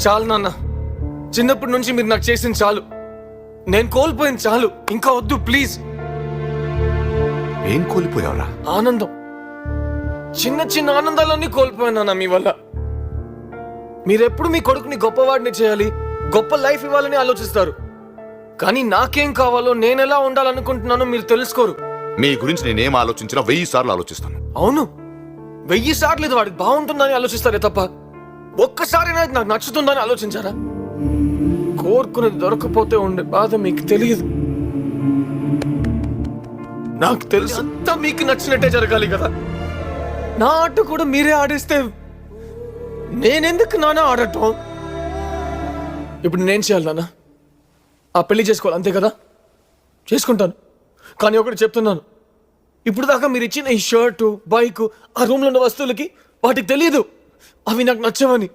చాలు నాన్న, చిన్నప్పటి నుంచి మీరు నాకు చేసింది చాలు. నేను కోల్పోయింది చాలు, ఇంకా వద్దు ప్లీజ్. ఏం కోల్పోయావురా? ఆనందం. చిన్న చిన్న ఆనందాలన్నీ కోల్పోయినా మీ వల్ల. మీరెప్పుడు మీ కొడుకుని గొప్పవాడిని చేయాలి, గొప్ప లైఫ్ ఇవ్వాలని ఆలోచిస్తారు. కానీ నాకేం కావాలో, నేనెలా ఉండాలనుకుంటున్నానో మీరు తెలుసుకోరు. మీ గురించి నేనేం ఆలోచించినా 1000 సార్లు ఆలోచిస్తాను. అవును, 1000 సార్లు ఇది వాడికి బాగుంటుందని ఆలోచిస్తారే తప్ప ఒక్కసారైనా ఇది నాకు నచ్చుతుందని ఆలోచించారా? కోరుకునేది దొరకపోతే ఉండే బాధ మీకు తెలియదు. నాకు తెలుసు అంతా మీకు నచ్చినట్టే జరగాలి కదా. నా ఆట కూడా మీరే ఆడేస్తే నేనెందుకు నాన్న ఆడటం? ఇప్పుడు నేనేం చేయాలి నాన్న? ఆ పెళ్లి చేసుకోవాలి అంతే కదా? చేసుకుంటాను. కానీ ఒకటి చెప్తున్నాను, ఇప్పుడు దాకా మీరు ఇచ్చిన ఈ షర్టు, బైకు, ఆ రూమ్లో ఉన్న వస్తువులకి వాటికి తెలియదు అవి నాకు నచ్చవని.